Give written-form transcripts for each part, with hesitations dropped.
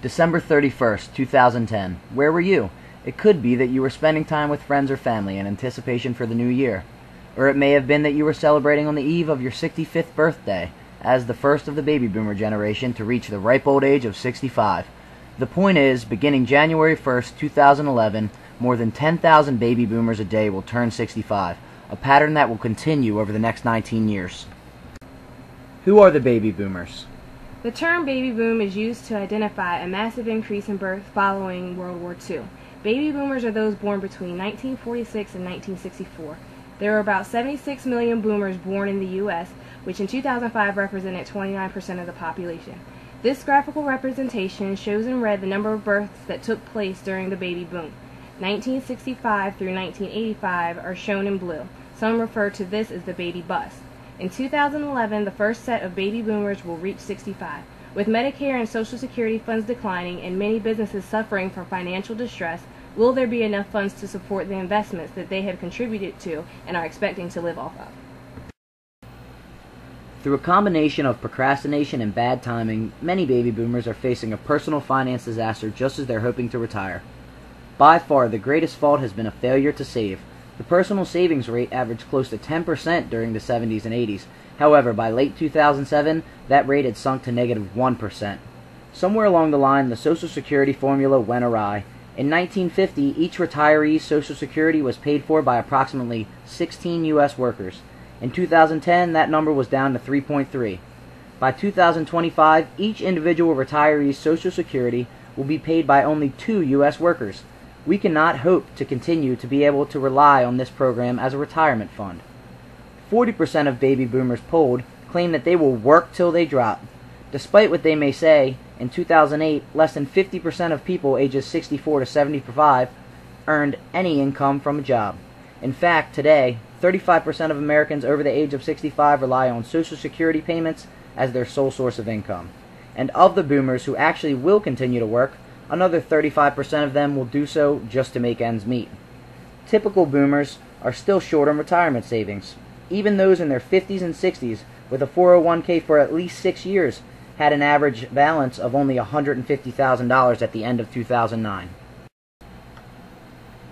December 31st, 2010. Where were you? It could be that you were spending time with friends or family in anticipation for the new year. Or it may have been that you were celebrating on the eve of your 65th birthday, as the first of the baby boomer generation to reach the ripe old age of 65. The point is, beginning January 1st, 2011, more than 10,000 baby boomers a day will turn 65, a pattern that will continue over the next 19 years. Who are the baby boomers? The term baby boom is used to identify a massive increase in birth following World War II. Baby boomers are those born between 1946 and 1964. There were about 76 million boomers born in the U.S., which in 2005 represented 29% of the population. This graphical representation shows in red the number of births that took place during the baby boom. 1965 through 1985 are shown in blue. Some refer to this as the baby bust. In 2011, the first set of baby boomers will reach 65. With Medicare and Social Security funds declining and many businesses suffering from financial distress, will there be enough funds to support the investments that they have contributed to and are expecting to live off of? Through a combination of procrastination and bad timing, many baby boomers are facing a personal finance disaster just as they're hoping to retire. By far, the greatest fault has been a failure to save. The personal savings rate averaged close to 10% during the 70s and 80s. However, by late 2007, that rate had sunk to negative 1%. Somewhere along the line, the Social Security formula went awry. In 1950, each retiree's Social Security was paid for by approximately 16 U.S. workers. In 2010, that number was down to 3.3. By 2025, each individual retiree's Social Security will be paid by only 2 U.S. workers. We cannot hope to continue to be able to rely on this program as a retirement fund. 40% of baby boomers polled claim that they will work till they drop. Despite what they may say, in 2008, less than 50% of people ages 64 to 75 earned any income from a job. In fact, today, 35% of Americans over the age of 65 rely on Social Security payments as their sole source of income. And of the boomers who actually will continue to work, another 35% of them will do so just to make ends meet. Typical boomers are still short on retirement savings. Even those in their 50s and 60s with a 401k for at least 6 years had an average balance of only $150,000 at the end of 2009.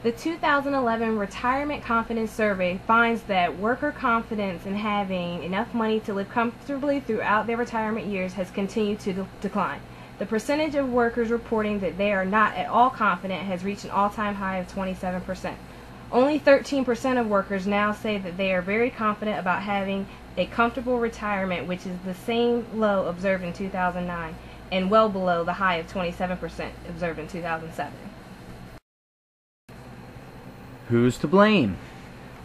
The 2011 Retirement Confidence Survey finds that worker confidence in having enough money to live comfortably throughout their retirement years has continued to decline. The percentage of workers reporting that they are not at all confident has reached an all-time high of 27%. Only 13% of workers now say that they are very confident about having a comfortable retirement, which is the same low observed in 2009 and well below the high of 27% observed in 2007. Who's to blame?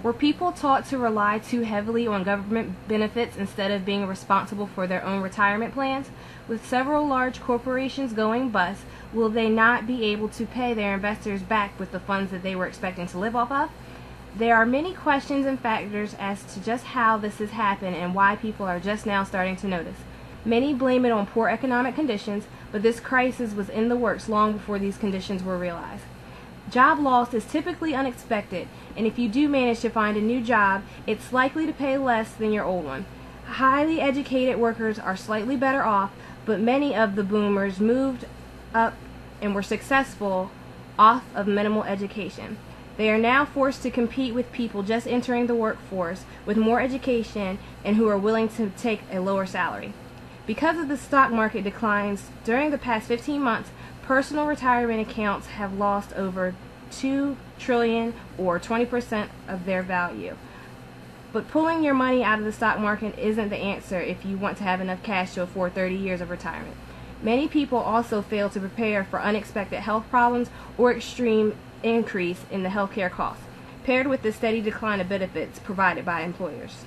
Were people taught to rely too heavily on government benefits instead of being responsible for their own retirement plans? With several large corporations going bust, will they not be able to pay their investors back with the funds that they were expecting to live off of? There are many questions and factors as to just how this has happened and why people are just now starting to notice. Many blame it on poor economic conditions, but this crisis was in the works long before these conditions were realized. Job loss is typically unexpected, and if you do manage to find a new job, it's likely to pay less than your old one. Highly educated workers are slightly better off, but many of the boomers moved up and were successful off of minimal education. They are now forced to compete with people just entering the workforce with more education and who are willing to take a lower salary. Because of the stock market declines during the past 15 months, personal retirement accounts have lost over $2 trillion or 20% of their value. But pulling your money out of the stock market isn't the answer if you want to have enough cash to afford 30 years of retirement. Many people also fail to prepare for unexpected health problems or extreme increase in the healthcare costs, paired with the steady decline of benefits provided by employers.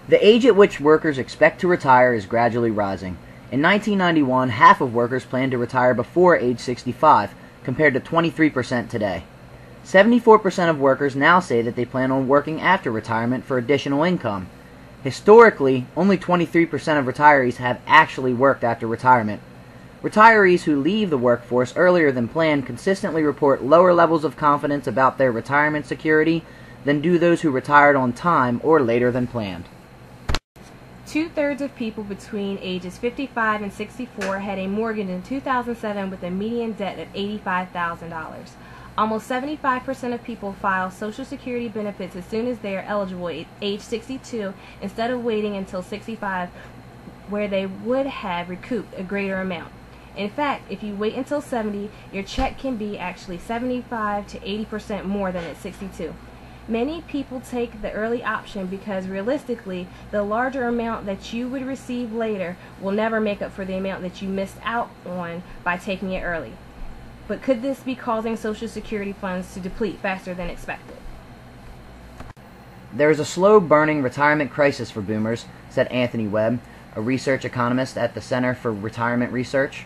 The age at which workers expect to retire is gradually rising. In 1991, half of workers planned to retire before age 65, compared to 23% today. 74% of workers now say that they plan on working after retirement for additional income. Historically, only 23% of retirees have actually worked after retirement. Retirees who leave the workforce earlier than planned consistently report lower levels of confidence about their retirement security than do those who retired on time or later than planned. 2/3 of people between ages 55 and 64 had a mortgage in 2007 with a median debt of $85,000. Almost 75% of people file Social Security benefits as soon as they are eligible at age 62 instead of waiting until 65, where they would have recouped a greater amount. In fact, if you wait until 70, your check can be actually 75 to 80% more than at 62. Many people take the early option because realistically, the larger amount that you would receive later will never make up for the amount that you missed out on by taking it early. But could this be causing Social Security funds to deplete faster than expected? There is a slow-burning retirement crisis for boomers, said Anthony Webb, a research economist at the Center for Retirement Research.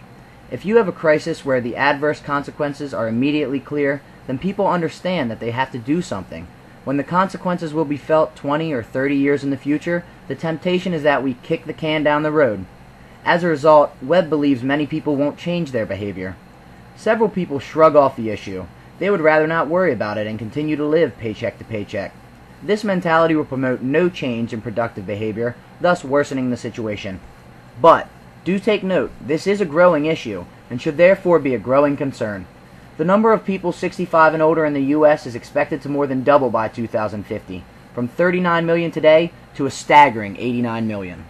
If you have a crisis where the adverse consequences are immediately clear, then people understand that they have to do something. When the consequences will be felt 20 or 30 years in the future, the temptation is that we kick the can down the road. As a result, Webb believes many people won't change their behavior. Several people shrug off the issue. They would rather not worry about it and continue to live paycheck to paycheck. This mentality will promote no change in productive behavior, thus worsening the situation. But, do take note, this is a growing issue, and should therefore be a growing concern. The number of people 65 and older in the U.S. is expected to more than double by 2050, from 39 million today to a staggering 89 million.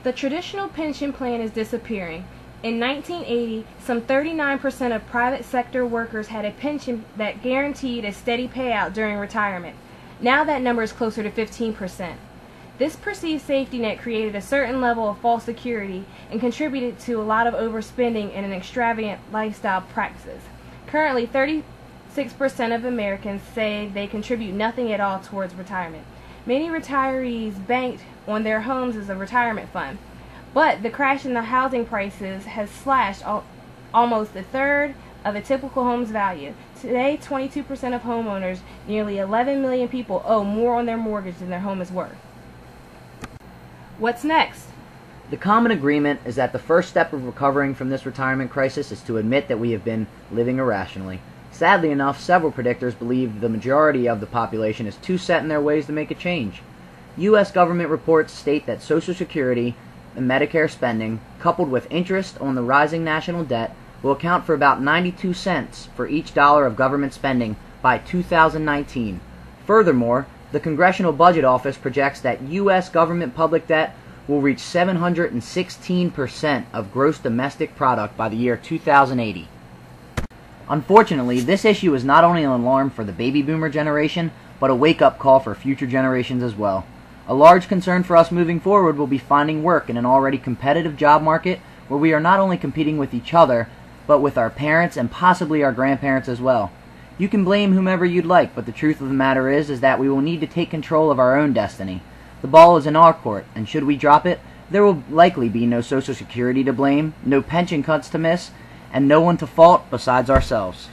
The traditional pension plan is disappearing. In 1980, some 39% of private sector workers had a pension that guaranteed a steady payout during retirement. Now that number is closer to 15%. This perceived safety net created a certain level of false security and contributed to a lot of overspending and an extravagant lifestyle practices. Currently, 36% of Americans say they contribute nothing at all towards retirement. Many retirees banked on their homes as a retirement fund. But the crash in the housing prices has slashed almost a third of a typical home's value. Today, 22% of homeowners, nearly 11 million people, owe more on their mortgage than their home is worth. What's next? The common agreement is that the first step of recovering from this retirement crisis is to admit that we have been living irrationally. Sadly enough, several predictors believe the majority of the population is too set in their ways to make a change. U.S. government reports state that Social Security and Medicare spending, coupled with interest on the rising national debt, will account for about 92 cents for each dollar of government spending by 2019. Furthermore, the Congressional Budget Office projects that U.S. government public debt will reach 716% of gross domestic product by the year 2080. Unfortunately, this issue is not only an alarm for the baby boomer generation, but a wake-up call for future generations as well. A large concern for us moving forward will be finding work in an already competitive job market where we are not only competing with each other, but with our parents and possibly our grandparents as well. You can blame whomever you'd like, but the truth of the matter is that we will need to take control of our own destiny. The ball is in our court, and should we drop it, there will likely be no Social Security to blame, no pension cuts to miss, and no one to fault besides ourselves.